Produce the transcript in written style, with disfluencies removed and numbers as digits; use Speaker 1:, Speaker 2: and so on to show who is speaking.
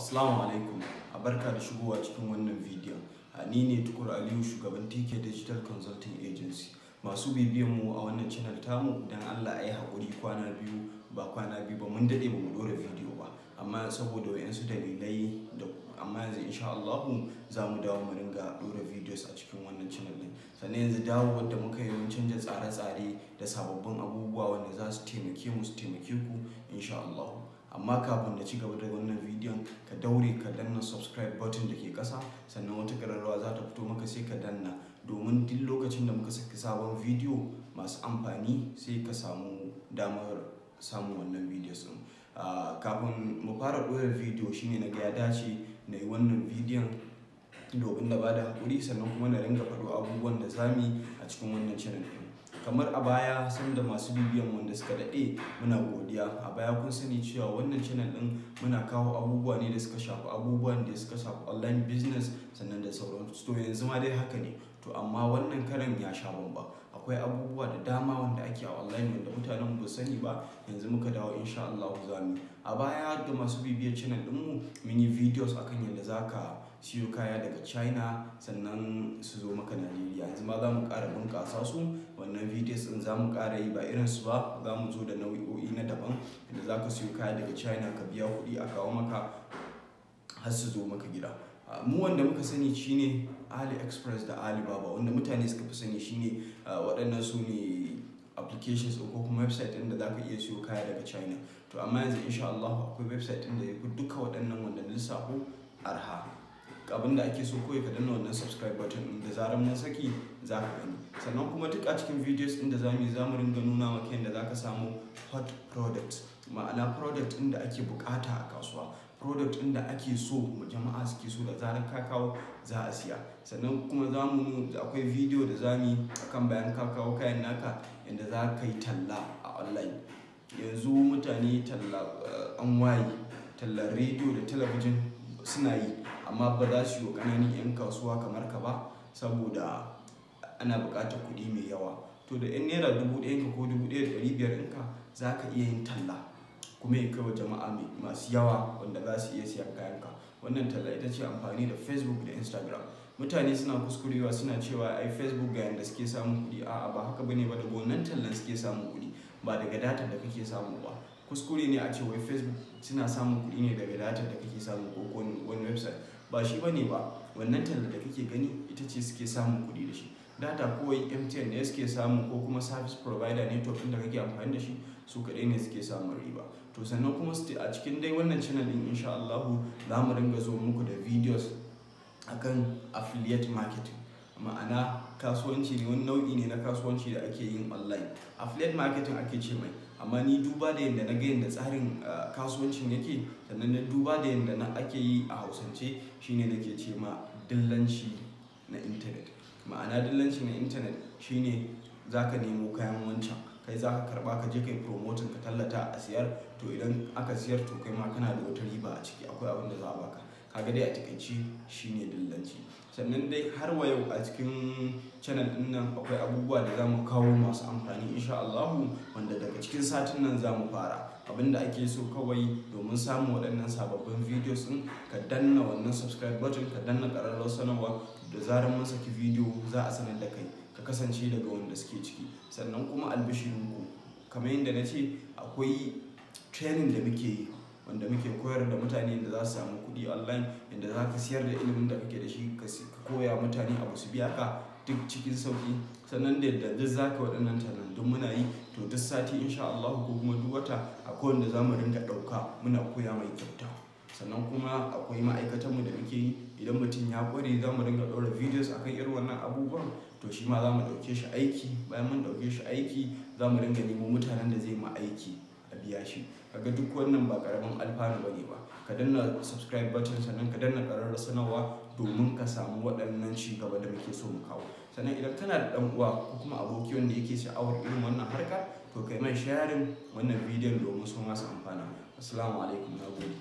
Speaker 1: Assalamu alaikum, a barka da shigowa cikin wannan bidiyon. Ni ne Tukur Aliyu, shugaban TK Digital Consulting Agency. Masu bibiyan mu a wannan channel tamu, dan Allah ayi haƙuri kwana biyu ba mun daɗe ba mu ɗora bidiyo ba, amma saboda wayansu dalilai amma yanzu insha Allah za mu dawo mu ringa ɗora videos a cikin wannan channel ɗin. Sannan yanzu dawo wanda muka yi mun canja tsare-tsare da sababbin abubuwa wanda za su taimake mu su taimake ku insha Allah. Amma kafin na ci gaba da wannan bidiyon, ka daure ka danna subscribe button da ke ƙasa, sannan wata ƙararrawa za ta fito maka sai ka danna, domin duk lokacin da muka saki sabon bidiyo masu amfani sai ka samu damar samun wannan videos ɗin. Kafin mu fara ɗora bidiyo shine na ga ya dace na yi wannan bidiyon domin na bada haƙuri, sannan kuma na ringa faɗo abubuwan da zamu yi a cikin wannan channel ɗin. Kamar a baya sanda masu bibiyan wanda suka daɗe muna godiya. A baya kun sani cewa wannan channel ɗin muna kawo abubuwa ne da suka shafi online business sannan da sauransu. To yanzu ma dai haka ne, to amma wannan karan ya sha bamba. Akwai abubuwa da dama wanda ake a online wanda mutanen ba sani ba, yanzu muka dawo insha Allah zamu. A baya ga masu bibiyar channel ɗinmu mun yi videos akan yadda zaka siyo kaya daga China sannan su zo maka Najeriya. Yanzu ma za mu ƙara bunƙasa su. Wannan videos ɗin za mu ƙara yi ba irin su ba, za mu zo da nau'o'i na daban da za ka siyo kaya daga China ka biya kuɗi a kawo maka har su zo maka gida. Mu wanda muka sani shine AliExpress da Alibaba, wanda mutane suka fi sani shine waɗannan su ne applications ko kuma website ɗin da za ka iya siyo kaya daga China. To amma yanzu insha Allah akwai website ɗin da ya fi duka waɗannan wanda na lissafo arha. Abin da ake so kawai ka danna wannan subscribe button ɗin, da zarar mun saki za ka gani. Sannan kuma duk a cikin videos ɗin da za mu ringa nuna maka yadda za ka samu hot product, ma'ana product ɗin da ake buƙata a kasuwa, product ɗin da ake so jama'a suke so, da zarar ka kawo za a siya. Sannan kuma akwai video da za mu yi akan bayan ka kawo kayan naka yadda za ka yi talla a online. Yanzu mutane talla an waye, tallar rediyo da talabijin suna yi, amma ba za su yi wa ƙananan 'yan kasuwa kamar ka ba, saboda ana buƙatar kuɗi mai yawa. To da 'yan naira 1000 ko 1500 ɗinka za ka iya yin talla kuma ya kai wa jama'a masu yawa wanda za su iya siyan kayanka. Wannan talla ita ce amfani da Facebook da Instagram. Mutane suna kuskurewa suna cewa ai Facebook ga yanda suke samun kuɗi. A'a, ba haka bane ba, daga wannan tallan suke samun kuɗi, ba daga data da kake samu ba. Kuskure ne a ce wai Facebook suna samun kuɗi ne daga data da kake samu ko wani website. Ba shi bane ba. Wannan talla da kake gani ita ce suke samun kuɗi da shi. Data kawai MTN ne suke samu, ko kuma service provider network ɗin da kake amfani da shi, su kaɗai ne suke samun riba. To sannan kuma a cikin dai wannan channel ɗin insha Allah za mu ringa zo muku da videos akan affiliate marketing, ma'ana kasuwanci ne, wani nau'i ne na kasuwanci da ake yin online. Affiliate marketing ake ce mai, amma ni duba da yadda na ga yadda tsarin kasuwancin yake, sannan na duba da yadda ake yi a Hausance, shine nake ce ma dillanci na intanet. Ma'ana dillanci na intanet shine za ka nemo kayan wancan, kai za ka karɓa ka je kai promoting ka tallata a siyar. To idan aka siyar to kai ma kana da wata riba a ciki, akwai abin da za a baka. Kaga dai a takaice shine dillanci. Sannan dai har wa yau a cikin channel ɗin nan akwai abubuwa da za mu kawo masu amfani insha Allah, wanda daga cikin satin nan za mu fara. Abin da ake so kawai domin samun waɗannan sababbin videos ɗin, ka danna wannan subscribe button, ka danna ƙararrawar sanarwa, da zarar mun saki video za a sanar da kai, ka kasance daga wanda suke ciki. Sannan kuma albishirinku, kamar yadda na ce, akwai training da muke yi wanda muke koyar da mutane da za su samu kuɗi online, yadda za ka siyar da ilimin da kake da shi, ka koya mutane abu su biya ka duk cikin sauƙi. Sannan da yadda duk za ka waɗannan tallan duk muna yi. To duk sati insha Allah ko kuma duk wata akwai wanda za mu ringa ɗauka muna koya mai kyauta. Sannan kuma akwai ma'aikatanmu da muke yi, idan mutum ya ƙware za mu ringa ɗora videos akan irin wannan abubuwan, to shi ma za mu ɗauke shi aiki. Bayan mun ɗauke shi aiki, za mu ringa nemo mutanen da zai ma aiki a biya shi. Kaga duk wannan ba ƙaramin alfanu bane ba. Ka danna subscribe button, sannan ka danna ƙararrawar sanarwa domin ka samu waɗannan ci gaba da muke so mu kawo. Sannan idan kana da ɗan uwa ko kuma aboki wanda yake sha'awar irin wannan harka, to kai mai sharing wannan bidiyon domin su masu amfana. Assalamu alaikum, na gode.